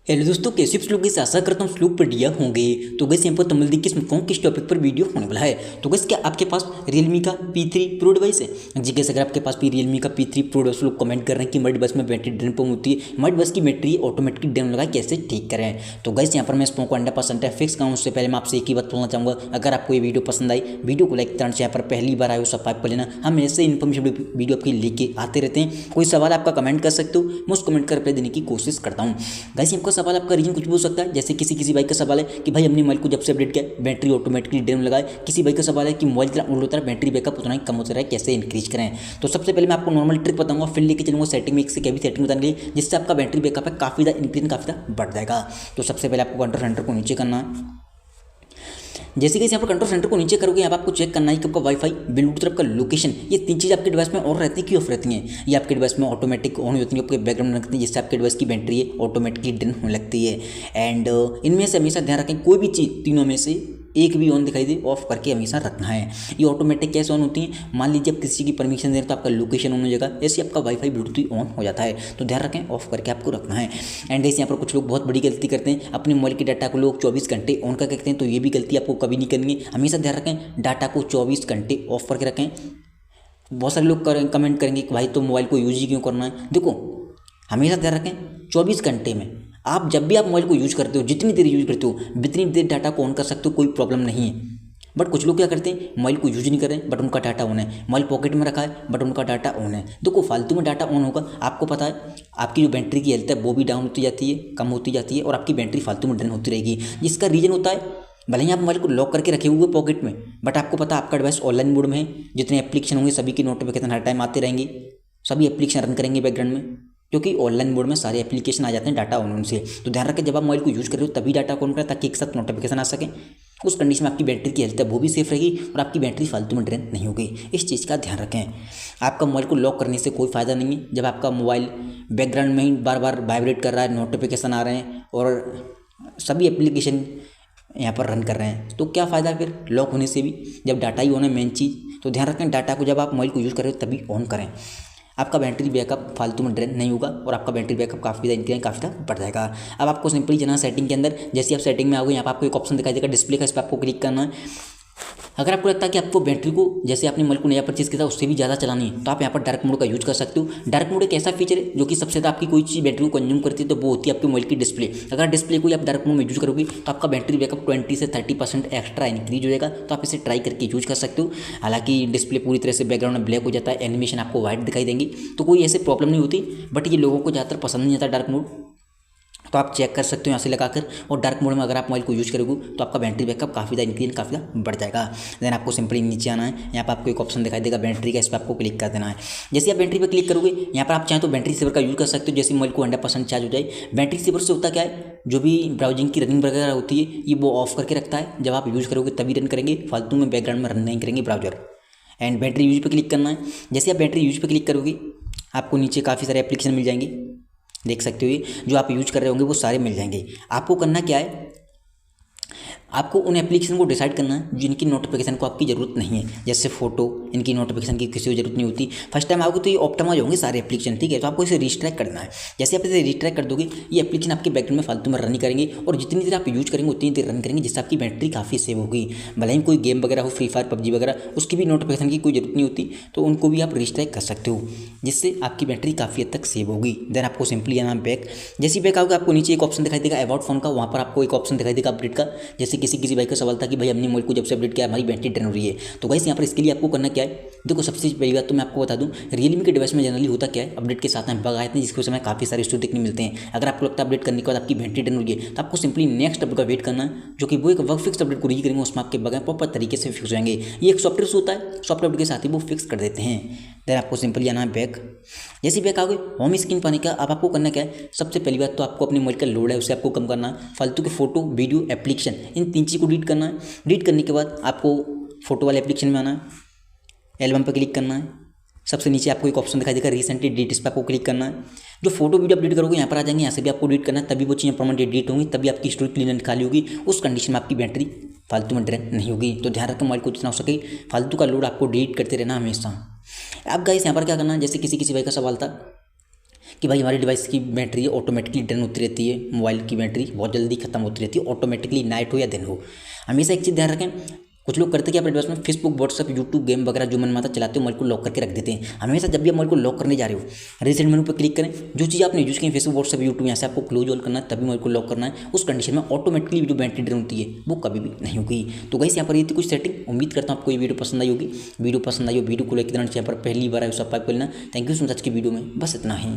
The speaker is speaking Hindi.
हेलो दोस्तों, कैसे आप लोग इस आशा करता हूँ लोग बढ़िया होंगे। तो गैस यहाँ पर तमिल दी किस टॉपिक पर वीडियो होने वाला है। तो गैस क्या आपके पास Realme का P3 Pro डिवाइस है जी। गैस अगर आपके पास भी Realme का P3 Pro डिवाइस, लोग कमेंट कर रहे हैं कि हमारे बस में बैटरी ड्रेन प्रॉब्लम होती है, हमारे बस की बैटरी ऑटोमेटिक ड्रेन लगा कैसे ठीक करें। तो गैस यहाँ पर मैं इसको 100% फिक्स करूँ उससे पहले मैं आपसे एक ही बात बोलना चाहूँगा, अगर आपको ये वीडियो पसंद आई वीडियो को लाइक करना, यहाँ पर पहली बार आए हो सब्सक्राइब कर लेना। हम ऐसे इन्फॉर्मेशन वीडियो आपकी लेके आते रहते हैं। कोई सवाल आपका कमेंट कर सकते हो, मैं उस कमेंट का रिप्लाई देने की कोशिश करता हूँ। गैस आपका सवाल आपका रीजन कुछ हो सकता है, जैसे किसी भाई का सवाल है कि भाई हमने मोबाइल को जब से अपडेट किया बैटरी ऑटोमेटिकली ड्रेन लगाए। किसी भाई का सवाल है कि मोबाइल कितना ओल्ड होता है, बैटरी बैकअप उतना ही कम होता है, कैसे इंक्रीज करें। तो सबसे पहले मैं आपको नॉर्मल ट्रिक बताऊंगा, फिर लेके चलूंगा सेटिंग में एक से क्या सेटिंग बताने के लिए, जिससे आपका बैटरी बैकअप है काफ़ी ज़्यादा इंक्रीज काफ़ी ज़्यादा बढ़ जाएगा। तो सबसे पहले आपको कंट्रोल सेंटर को नीचे करना है। जैसे कि यहाँ पर कंट्रोल सेंटर को नीचे करोगे, यहाँ पर आपको चेक करना है कि आपका वाईफाई, ब्लूटूथ, आपका लोकेशन, ये तीन चीज़ आपके डिवाइस में ऑन रहती है कि ऑफ रहती हैं। ये आपके डिवाइस में ऑटोमेटिक ऑन होती है, आपके बैकग्राउंड में रखती है, जिससे आपके डिवाइस की बैटरी है ऑटोमेटिकली ड्रेन होने लगती है। एंड इनमें से हमेशा ध्यान रखें, कोई भी चीज़ तीनों में से एक भी ऑन दिखाई दे ऑफ करके हमेशा रखना है। ये ऑटोमेटिक कैसे ऑन होती है, मान लीजिए आप किसी की परमिशन दे रहे हैं तो आपका लोकेशन ऑन हो जाएगा, ऐसे आपका वाईफाई ब्लूटूथ ऑन हो जाता है। तो ध्यान रखें, ऑफ करके आपको रखना है। एंड ऐसे यहाँ पर कुछ लोग बहुत बड़ी गलती करते हैं, अपने मोबाइल के डाटा को लोग 24 घंटे ऑन करके रखते हैं। तो ये भी गलती आपको कभी नहीं करनी है। हमेशा ध्यान रखें, डाटा को 24 घंटे ऑफ करके रखें। बहुत सारे लोग कमेंट करेंगे कि भाई तो मोबाइल को यूज ही क्यों करना है। देखो, हमेशा ध्यान रखें 24 घंटे में आप जब भी आप मोबाइल को यूज करते हो, जितनी देर यूज करते हो जितनी देर डाटा को ऑन कर सकते हो, कोई प्रॉब्लम नहीं है। बट कुछ लोग क्या करते हैं, मोबाइल को यूज नहीं कर रहे हैं बट उनका डाटा ऑन है, मोबाइल पॉकेट में रखा है बट उनका डाटा ऑन है। देखो, फालतू में डाटा ऑन होगा, आपको पता है आपकी जो बैटरी की हेल्थ है वो भी डाउन होती जाती है, कम होती जाती है, और आपकी बैटरी फालतू में ड्रेन होती रहेगी। जिसका रीजन होता है, भले ही आप मोबाइल को लॉक करके रखे हुए पॉकेट में, बट आपको पता है आपका डिवाइस ऑनलाइन मोड में है, जितने एप्लीकेशन होंगे सभी की नोटिफिकेशन हर टाइम आते रहेंगे, सभी एप्लीकेशन रन करेंगे बैकग्राउंड में, क्योंकि ऑनलाइन मोड में सारे एप्लीकेशन आ जाते हैं डाटा ऑन से। तो ध्यान रखें, जब आप मोबाइल को यूज कर रहे हो तभी डाटा ऑन करें, ताकि एक साथ नोटिफिकेशन आ सके। उस कंडीशन में आपकी बैटरी की हेल्थ है वो भी सेफ रहेगी और आपकी बैटरी फालतू में ड्रेन नहीं होगी। इस चीज़ का ध्यान रखें। आपका मोबाइल को लॉक करने से कोई फ़ायदा नहीं है। जब आपका मोबाइल बैकग्राउंड में ही बार बार वाइब्रेट कर रहा है, नोटिफिकेशन आ रहे हैं और सभी एप्लीकेशन यहाँ पर रन कर रहे हैं, तो क्या फ़ायदा फिर लॉक होने से भी, जब डाटा ही ऑन है मेन चीज़। तो ध्यान रखें, डाटा को जब आप मोबाइल को यूज़ कर रहे हो तभी ऑन करें। आपका बैटरी बैकअप फालतू में ड्रेन नहीं होगा और आपका बैटरी बैकअप काफ़ी ज़्यादा बढ़ जाएगा। अब आपको सिंपली जाना सेटिंग के अंदर। जैसे आप सेटिंग में आओगे, यहाँ पर आपको एक ऑप्शन दिखाई देगा डिस्प्ले का, इस पर आपको क्लिक करना है। अगर आपको लगता है कि आपको बैटरी को, जैसे आपने मोबाइल को नया परचेज किया था उससे भी ज़्यादा चलानी है, तो आप यहाँ पर डार्क मोड का यूज कर सकते हो। डार्क मोड एक ऐसा फीचर है जो कि सबसे ज़्यादा आपकी कोई चीज़ बैटरी को कंज्यूम करती है, तो वो होती है आपके मोबाइल की डिस्प्ले। अगर डिस्प्ले को आप डार्क मोड में यूज करोगे तो आपका बैटरी बैकअप 20 से 30% एक्स्ट्रा इंक्रीज हो जाएगा। तो आप इसे ट्राई करके यूज कर सकते हो। हालांकि डिस्प्ले पूरी तरह से बैकग्राउंड में ब्लैक हो जाता है, एनिमेशन आपको वाइट दिखाई देंगी, तो कोई ऐसे प्रॉब्लम नहीं होती। बट ये लोगों को ज़्यादातर पसंद नहीं आता डार्क मोड, तो आप चेक कर सकते हो यहाँ से लगाकर। और डार्क मोड में अगर आप मोबाइल को यूज करोगे तो आपका बैटरी बैकअप काफ़ी ज़्यादा इंक्रीज काफ़ी ज़्यादा बढ़ जाएगा। देन आपको सिंपली नीचे आना है, यहाँ पर आपको एक ऑप्शन दिखाई देगा बैटरी का, इस पर आपको क्लिक कर देना है। जैसे आप बैटरी पर क्लिक करोगे, यहाँ पर आप चाहें तो बैटरी सेवर का यूज कर सकते हो। जैसे मोबाइल को 100% चार्ज हो जाए, बैटरी सेवर से होता क्या है, जो भी ब्राउजिंग की रनिंग वगैरह होती है ये वो ऑफ करके रखता है। जब आप यूज़ करोगे तभी रन करेंगे, फालतू में बैकग्राउंड में रन नहीं करेंगे ब्राउजर। एंड बैटरी यूज पर क्लिक करना है। जैसे आप बैटरी यूज पर क्लिक करोगे, आपको नीचे काफ़ी सारे एप्लीकेशन मिल जाएंगे, देख सकते हो। ये जो आप यूज कर रहे होंगे वो सारे मिल जाएंगे। आपको करना क्या है, आपको उन एप्लीकेशन को डिसाइड करना है जिनकी नोटिफिकेशन को आपकी ज़रूरत नहीं है। जैसे फोटो, इनकी नोटिफिकेशन की किसी को जरूरत नहीं होती। फर्स्ट टाइम आओगे तो ये ऑप्टिमाइज होंगे सारे एप्लीकेशन, ठीक है। तो आपको इसे रिस्ट्रैक्ट करना है। जैसे आप इसे रिस्ट्रैक्ट कर दोगे, ये एप्लीकेशन आपके बैकग्राउंड में फालतू में रन नहीं करेंगे, और जितनी देर आप यूज करेंगे उतनी देर रन करेंगे, जिससे आपकी बैटरी काफ़ी सेव होगी। भले ही कोई गेम वगैरह हो, फ्री फायर, पबजी वगैरह, उसकी भी नोटिफिकेशन की कोई जरूरत नहीं होती, तो उनको भी आप रिस्ट्रैक्ट कर सकते हो, जिससे आपकी बैटरी काफ़ी हद तक सेव होगी। देन आपको सिंपली आना बैक। जैसे बैक आओगे, आपको नीचे एक ऑप्शन दिखाई देगा अबाउट फोन का, वहाँ पर आपको एक ऑप्शन दिखाई देगा अपडेट का। जैसे किसी भाई का सवाल था कि भाई हमने मोबाइल को जब से अपडेट किया हमारी बैटरी ड्रेन हो रही है। तो गाइस यहाँ पर इसके लिए आपको करना क्या है, देखो सबसे पहली बात तो मैं आपको बता दूं, Realme के डिवाइस में जनरली होता क्या है, अपडेट के साथ में बग आते हैं, जिसकी वजह से काफ़ी सारे इशू देखने मिलते हैं। अगर आपको लगता है अपडेट करने के बाद आपकी बैटरी ड्रेन हो रही है, तो आपको सिंपली नेक्स्ट अपडेट का वेट करना है, जो कि वो एक वर्क फिक्स अपडेट को रीच करेंगे, उसमें आपके बग प्रॉपर तरीके से फिक्स हो जाएंगे। ये एक सॉफ्टवेयर होता है, सॉफ्टवेयर अपडेट के साथ ही वो फिक्स कर देते हैं। देन आपको सिंपली आना है बैक। जैसे बैक आओगे, होम स्क्रीन पाने का अब आपको करना क्या है, सबसे पहली बात तो आपको अपने मोबाइल का लोड है उसे आपको कम करना है। फालतू के फोटो, वीडियो, एप्लीकेशन, इन तीन चीज़ को डिलीट करना है। डिलीट करने के बाद आपको फोटो वाले एप्लीकेशन में आना है, एल्बम पर क्लिक करना है। सबसे नीचे आपको एक ऑप्शन दिखाई देगा रिसेंटली डिलीट, इस पर आपको क्लिक करना है। जो फोटो वीडियो अपडेट करोगे यहाँ पर आ जाएंगे, यहाँ से भी आपको डिलीट करना है, तभी वो चीज़ें परमानेंट डिलीट होंगी, तभी आपकी स्टोरेज क्लीन एंड खाली होगी। उस कंडीशन में आपकी बैटरी फालतू में ड्रेन नहीं होगी। तो ध्यान रखें, मोबाइल को जितना हो सके फालतू का लोड आपको डिलीट करते रहना हमेशा। अब गाइस यहाँ पर क्या करना है, जैसे किसी भाई का सवाल था कि भाई हमारी डिवाइस की बैटरी ऑटोमेटिकली ड्रेन होती रहती है, मोबाइल की बैटरी बहुत जल्दी खत्म होती रहती है ऑटोमेटिकली, नाइट हो या दिन हो। हमेशा एक चीज़ ध्यान रखें, कुछ लोग करते हैं कि अपने डिवाइस में फेसबुक, व्हाट्सअप, यूट्यूब, गेम वगैरह जो मन माता चलाते हो, मोबाइल को लॉक करके रख देते हैं। हमेशा जब भी आप मोबाइल को लॉक करने जा रहे हो, रीसेट मेनू पर क्लिक करें, जो चीज़ आपने यूज़ की फेसबुक, व्हाट्सअप, यूट्यूब, यहाँ से आपको क्लोज ऑल करना है, तभी मोबाइल को लॉक करना है। उस कंडीशन में ऑटोमेटिकली जो बैटरी ड्रेन होती है वो कभी भी नहीं होगी। तो गाइस यहाँ पर ये थी कुछ सेटिंग। उम्मीद करता हूँ आपको ये वीडियो पसंद आई होगी। वीडियो पसंद आई हो, वीडियो को लाइक करना, चैनल पर पहली बार आए सब्सक्राइब कर लेना। Thank you so much. आज की वीडियो में बस इतना ही।